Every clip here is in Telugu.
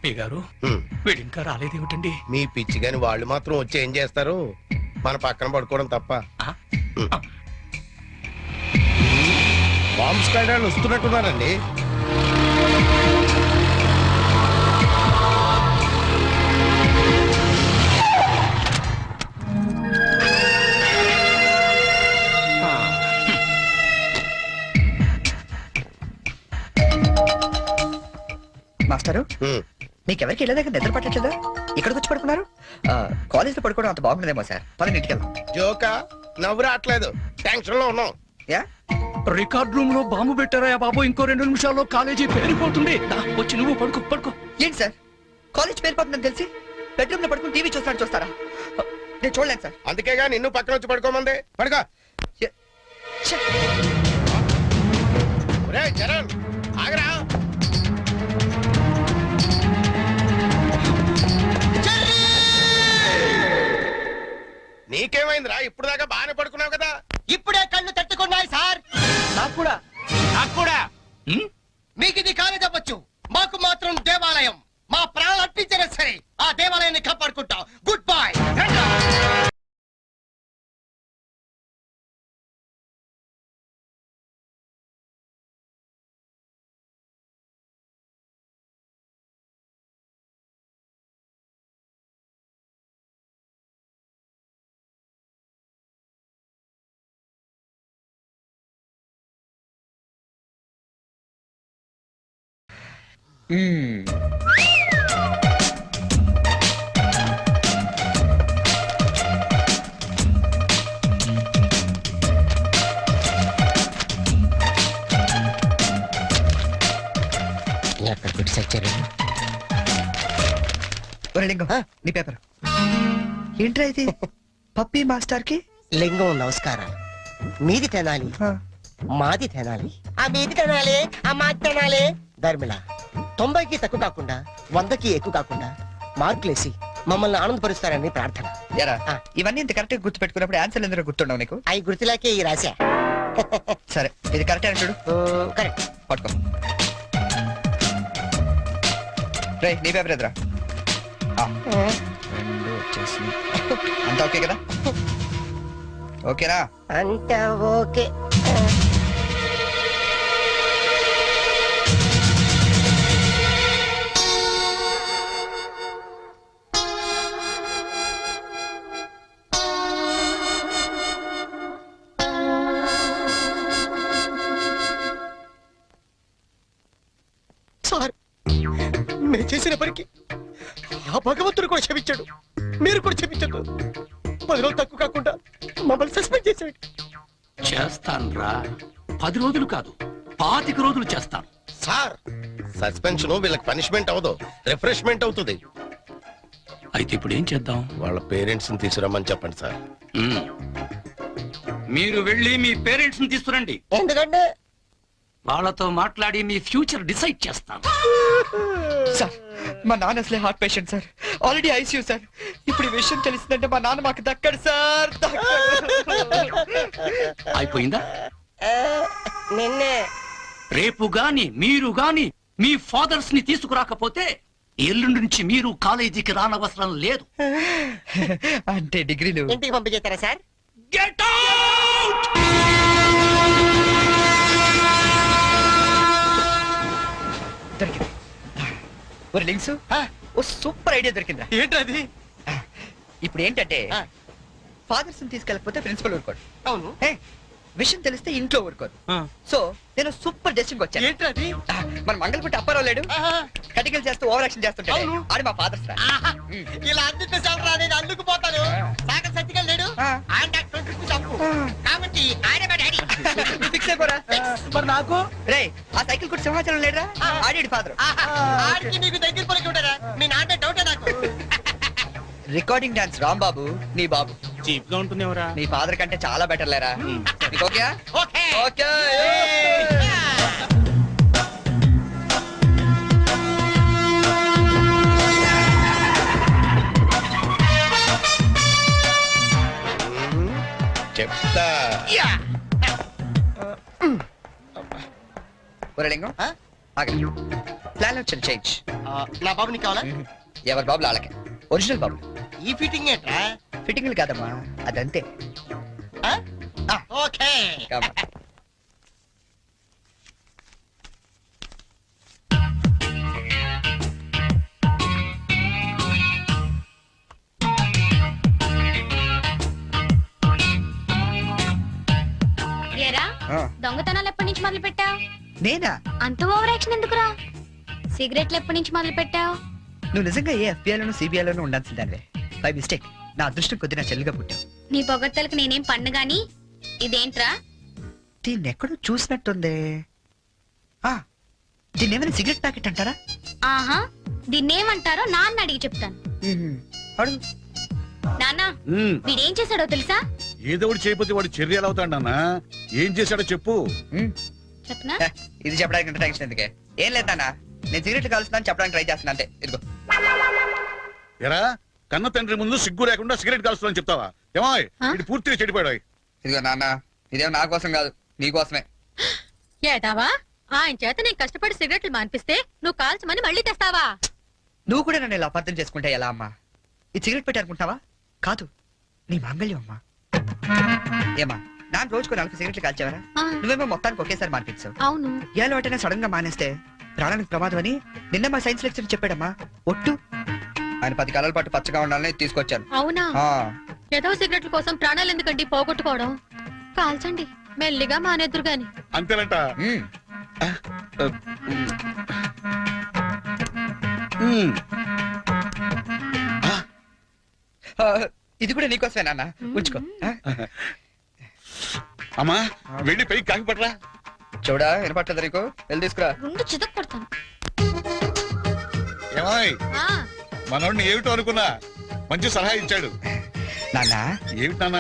అయ్య గారు వీడు ఇంకా రాలేదేమిటండి? మీ పిచ్చి గాని వాళ్ళు మాత్రం వచ్చి ఏం చేస్తారు? మన పక్కన పడుకోవడం తప్ప. బాంబ్ స్క్వాడ్ వాళ్ళు వస్తున్నట్టున్నారండి. మాస్టరు, మీకెవరికి వెళ్ళే దగ్గర నిద్ర పట్టట్లేదా? ఇక్కడికి వచ్చి పడుకున్నారు? కాలేజ్ లో పడుకోవడం అంత బాగుండదేమో సార్. పదండి ఇంటికి వెళ్దాం. జోకా? నవ్వు రావట్లేదు, టెన్షన్ లో ఉన్నాం. యా, రికార్డ్ రూమ్ లో బాంబు పెట్టారా బాబు? ఇంకో 2 నిమిషాల్లో కాలేజీ పేరిపోతుంది. వచ్చి నువ్వు పడుకో పడుకో. ఏంటి సార్, కాలేజ్ పేరుపోతుందని తెలిసి బెడ్రూమ్ లో పడుకుని టీవీ చూస్తారా? నేను చూడలేను సార్. అందుకేగా నిన్ను పక్కన వచ్చి పడుకోమంది. పడుకో. చరణ్ ఆగరా. నీకేమైందిరా? ఇప్పుడు దాకా బాగానే పడుకున్నావు కదా. ఇప్పుడే కళ్ళు తట్టుకున్నాయి సార్. నాకు కూడా. మీకు ఇది కాలేజ్ అవ్వచ్చు, మాకు మాత్రం దేవాలయం. మా ప్రాణాలు అర్పించినా సరే ఆ దేవాలయాన్ని కాపాడుకుంటాం. Good bye. లింగం, నీ పేపర్ ఏంట్రా ఇది? పప్పీ మాస్టర్ కి లింగం నమస్కారాలు. మీది తినాలి, మాది తినాలి. ఆ మీది తినాలి, ఆ మాది తినాలి. ధర్మిళ 90కి తక్కువ కాకుండా 100కి ఎక్కువ కాకుండా మార్కులేసి మమ్మల్ని ఆనందపరుస్తారని ప్రార్థన. ఇవన్నీ ఇంత కరెక్ట్ గా గుర్తు పెట్టుకున్నప్పుడు ఆన్సర్ ఎందుకు గుర్తుండవు నీకు? అవి గుర్తులాకే ఈ రాశా. సరే, ఇది కరెక్ట్ అని చూడు. కరెక్ట్. పట్టుకో. రే, నీ పేపర్ ఎదురా. అంతా ఓకే కదా? ఓకేనా? అంతా ఓకే. సార్, నేను చేసిన పనికి ఆ భగవంతుడు కూడా క్షమించాడు. మీరు కూడా క్షమించదు. 10 రోజులు తక్కువ కాకుండా మమ్మల్ని సస్పెండ్ చేశాడు. చేస్తాను రా. 10 రోజులు కాదు, 25 రోజులు చేస్తాను. సార్, సస్పెన్షన్ వీళ్ళకి పనిష్మెంట్ అవదు, రిఫ్రెష్మెంట్ అవుతుంది. అయితే ఇప్పుడు ఏం చేద్దాం? వాళ్ళ పేరెంట్స్ ని తీసుకురమ్మని చెప్పండి సార్. మీరు వెళ్ళి మీ పేరెంట్స్ ని తీసుకురండి. ఎందుకంటే వాళ్ళతో మాట్లాడి మీ ఫ్యూచర్ డిసైడ్ చేస్తాను. సార్, మా నాన్న అసలే heart patient sir. Already ICU sir. ఇప్పుడు ఈ విషయం తెలిసిందంటే మా నాన్న మాకు దక్కడు సార్. అయిపోయిందా? నిన్నే రేపు గాని మీరు గాని మీ ఫాదర్స్ ని తీసుకురాకపోతే ఎల్లుండి నుంచి మీరు కాలేజీకి రానవసరం లేదు. అంటే డిగ్రీలు ఇంటికి పంపించేస్తారా సార్? Get out! దొరికింది. ఒరే లింక్స్, ఓ సూపర్ ఐడియా దొరికిందా? ఏంటది? ఇప్పుడు ఏంటంటే ఫాదర్స్ తీసుకెళ్ళకపోతే ప్రిన్సిపల్ ఊరుకోడు. అవును. విషయం తెలిస్తే ఇంట్లో ఊరుకోదు. సో నేను సూపర్ డెసిషన్ వచ్చాను. ఏంటది? మన మంగళపుట్టి అప్పారావు లేడు, కటికలు చేస్తూ ఓవర్ యాక్షన్ చేస్తుంటాడు. ఆడి మా ఫాదర్స్ రా. ఇలా అందితే సార్ నేను అందుకు పోతాను. సాగర్ సత్తికల్ లేడు, ఆయన డాక్టర్ చంపు కాబట్టి ఆయన మా డాడీ. ఫిక్స్ అయిపోరా. మరి నాకు రే, ఆ సైకిల్ కూడా సింహాచలం లేడురా, ఆడి ఫాదర్. ఆడికి నీకు దగ్గర పలికి ఉంటారా? మీ నాన్న డౌటే నాకు. రికార్డింగ్ డాన్స్ రాంబాబు నీ బాబు. చీప్ గా ఉంటుంది ఎవరా? నీ ఫాదర్ కంటే చాలా బెటర్ లేరా. Okay okay okay. చెప్తా. ఒరే లింగం, ఆగండి. ప్లాన్ వచ్చింది చేంజ్. నా బాబు నీకు కావాలా? ఎవరి బాబులు వాళ్ళకే. ఒరిజినల్ బాబులు. ఈ ఫిట్టింగ్ ఏంట్రా? ఫిట్టింగ్లు కాదమ్మా, అదంతే. ఓకే. Come on. ఏరా ఆ, దొంగతనాలు ఎప్పటి నుంచి మొదలు పెట్టావు? నేనా? అంత ఓవర్ యాక్షన్ ఎందుకురా? సిగరెట్లు ఎప్పటి నుంచి మొదలు పెట్టావు? నువ్వు నిజంగా ఏ ఎఫ్బిఐలోనూ సిబిఐలోనూ ఉండాల్సిందానివే. బై మిస్టేక్ నా అదృష్టం కొద్ది నా చెల్లిగా పుట్టావు. నీ పొగడ్తలకు నేనేం పన్ను గాని ఇదేంట్రా? దీన్ని ఎక్కడో చూసినట్టుంది. ఆ, దీన్ని ఏమైనా సిగరెట్ ప్యాకెట్ అంటారా? ఆహా, దీన్నేమంటారో నాన్న అడిగి చెప్తాను. అడుగు. నాన్న, వీడేం చేశాడో తెలుసా? ఏదో ఒకటి చేయకపోతే వాడు చర్య ఎలా అవుతాడన్నా? ఏం చేశాడో చెప్పు. చెప్పనా? హ, ఇది చెప్పడానికి ఇంత టెన్షన్ ఎందుకే? ఏం లేదు నాన్న, నేను సిగరెట్లు కలుస్తున్నాను చెప్పడానికి ట్రై చేస్తున్నా అంతే. ఇదిగో. ఎరా కన్న తండ్రి ముందు సిగ్గు లేకుండా సిగరెట్ కాల్చుతానని చెప్తావా? ఏమో ఆ? ఇది పూర్తిగా చెడిపోయాడు. ఇదిగో నాన్న, ఇదేం నా కోసం కాదు, నీ కోసమే. ఏటావా ఆయన చేత నేను కష్టపడి సిగరెట్లు మానిపిస్తే నువ్వు కాల్చమని మళ్ళీ తెస్తావా? నువ్వు కూడా నన్ను ఇలా అపార్థం చేసుకుంటే ఎలా అమ్మా? ఈ సిగరెట్ పెట్టి అనుకుంటావా? కాదు, నీ మాంగళ్యం అమ్మా. ఏమా నాన్న రోజుకో 4 సిగరెట్లు కాల్చేవరా? ఆ, నువ్వేమో మొత్తానికి ఒకేసారి మానిపించావు. అవును. ఏలో ఒకటైనా సడన్ గా మానేస్తే ప్రాణానికి ప్రమాదం అని నిన్న మా సైన్స్ లెక్చర్ చెప్పాడమ్మా. ఒట్టు. ఆయన 10 కాలాల పాటు పచ్చగా ఉండాలని తీసుకొచ్చాను. అవునా? ఆ, ఏదో సిగరెట్ల కోసం ప్రాణాలు ఎందుకండి పోగొట్టుకోవడం? కాల్చండి, మెల్లిగా మానేద్దురు గాని. అంతేనంట. ఉమ్. ఆ, ఇది కూడా నీకోసమే నాన్న, ఉంచుకో. ఆ? అమ్మా వెళ్ళి పైకి కాకి పట్టరా. చూడా వినపట్లేదు నీకు? వెళ్ళి తీసుకురా. రెండు చితక్ కొడతాను. ఏమాయ్ ఆ, మనోడిని ఏమిటో అనుకున్నా మంచి సలహా ఇచ్చాడు. నాన్న ఏమిటి నాన్న?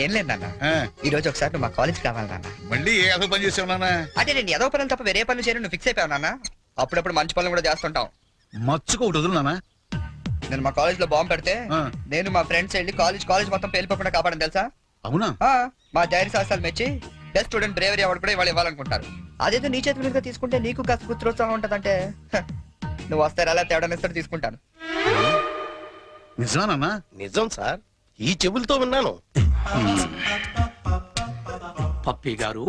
ఏం లేదు నాన్న, ఆ, ఈ రోజు ఒకసారి నువ్వు మా కాలేజ్ కావాలి నాన్న. మళ్ళీ ఏ అదో పని చేసావు నాన్న? అంటే నేను ఏదో పనులు తప్ప వేరే పనులు చేయను నువ్వు ఫిక్స్ అయిపోయావు నాన్న. అప్పుడప్పుడు మంచి పనులు కూడా చేస్తుంటాం. మచ్చుకు ఒకటి వదులు నాన్న. నేను మా కాలేజ్ లో బాంబు పెడితే ఆ. నేను మా ఫ్రెండ్స్ వెళ్ళి కాలేజ్ మొత్తం పేలిపోకుండా కాపాడని తెలుసా? అవునా? ఆ, మా ధైర్య సాహసాలు మెచ్చి బెస్ట్ స్టూడెంట్ బ్రేవరీ అవార్డు కూడా ఇవాళ ఇవ్వాలనుకుంటారు. అదేదో నీ చేతి మీదుగా తీసుకుంటే నీకు కాస్త పుత్రోత్సాహం ఉంటదంటే హ, నువ్వు వస్తే అలా తేడా ఇస్తాడు తీసుకుంటాను. నిజమా నాన్న? నిజం సార్, ఈ చెవులతో విన్నాను. పప్పి గారు,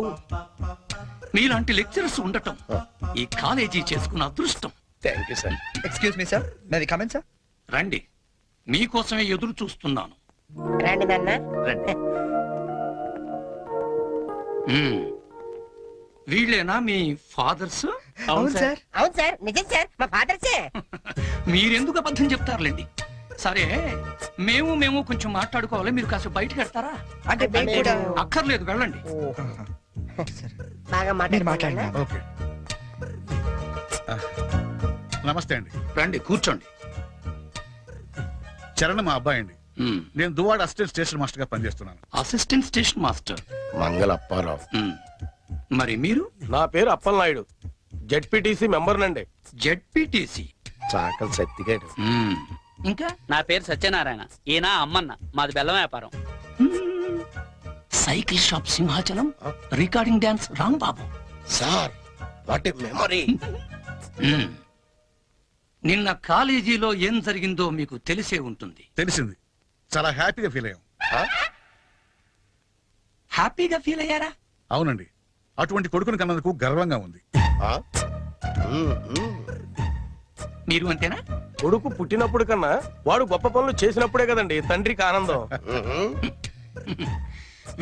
మీలాంటి లెక్చరర్స్ ఉండటం ఈ కాలేజీ చేసుకున్న అదృష్టం. Thank you sir. Excuse me sir, may we come in sir. రండి, మీకోసమే ఎదురు చూస్తున్నాను. రండి నాన్న. రండి. మ్మ్. వీళ్ళేనా మీ ఫాదర్స్? అవును సార్. అవును సార్, నిజం సార్, మా ఫాదర్సే. మీరెందుకు అబద్ధం చెప్తారులేండి. సరే, మేము కొంచెం మాట్లాడుకోవాలి, మీరు కాస్త బయటకు వెళ్తారా? అంటే మేము కూడా అక్కర్లేదు, వెళ్ళండి. సరే. బాగా మీరు మాట్లాడినా ఓకే. ఆ, నమస్తే అండి. రండి, కూర్చోండి. చరణ్ మా అబ్బాయి అండి. మ్మ్. నేను దువాడ అసిస్టెంట్ స్టేషన్ మాస్టర్ గా పనిచేస్తున్నాను. Assistant station master. మంగళ అప్పారావు. మ్మ్. మరి మీరు? నా పేరు అప్పలనాయుడు, జెడ్పీటీసీ మెంబర్ నండి. జెడ్పీటీసీ. చాకలి సత్తిగాడు. ఇంకా నా పేరు సత్యనారాయణ, ఈయన అమ్మన్న, మాది బెల్లం వ్యాపారం. మ్మ్. Cycle shop Simhachalam, recording dance Rambabu. Sir, what a memory. మ్మ్. నిన్న కాలేజీలో ఏం జరిగిందో మీకు తెలిసే ఉంటుంది. తెలిసింది. చాలా హ్యాపీగా ఫీల్ అయ్యాం. హ్యాపీగా ఫీల్ అయ్యారా? అవునండి, అటువంటి కొడుకుని కన్నందుకు గర్వంగా ఉంది. మీరు అంతేనా? కొడుకు పుట్టినప్పుడు కన్నా వాడు గొప్ప పనులు చేసినప్పుడే కదండి తండ్రికి ఆనందం.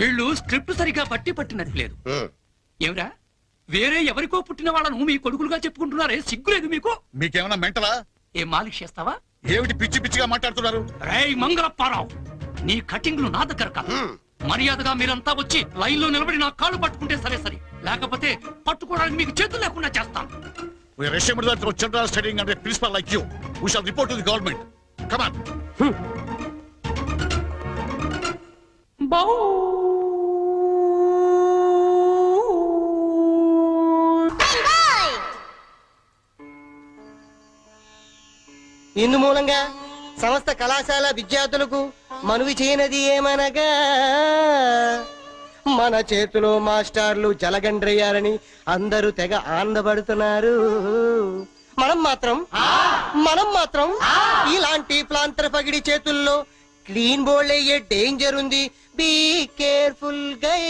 వీళ్ళు స్క్రిప్ట్ సరిగా పట్టినట్లేదు. ఏమిరా, వేరే ఎవరికో పుట్టిన వాళ్ళను మీ కొడుకులుగా చెప్పుకుంటున్నారే, సిగ్గులేదు మీకు? మీకేమైనా మెంటలా? ఏం మాలిష్ చేస్తావా? ఏమిటి పిచ్చి పిచ్చిగా మాట్లాడుతున్నారు? రేయ్ మంగళప్పారావు, నీ కటింగ్లు నా దగ్గర కాదు. మర్యాదగా మీరంతా వచ్చి లైన్ లో నిలబడి నా కాళ్ళు పట్టుకుంటే సరే సరే, లేకపోతే పట్టుకోవడానికి మీకు చేతులు లేకుండా చేస్తాను. We are ashamed that our children are studying under a principal like you. We shall report to the government. Come on. ఇందు మూలంగా సమస్త కళాశాల విద్యార్థులకు మనవి చేయనది ఏమనగా మన చేతిలో మాస్టర్లు జలగండ్రయ్యారని అందరూ తెగ ఆనందపడుతున్నారు. మనం మాత్రం ఇలాంటి ప్లాంతర పగిడి చేతుల్లో క్లీన్ బోల్డ్ అయ్యే డేంజర్ ఉంది. Be careful guy.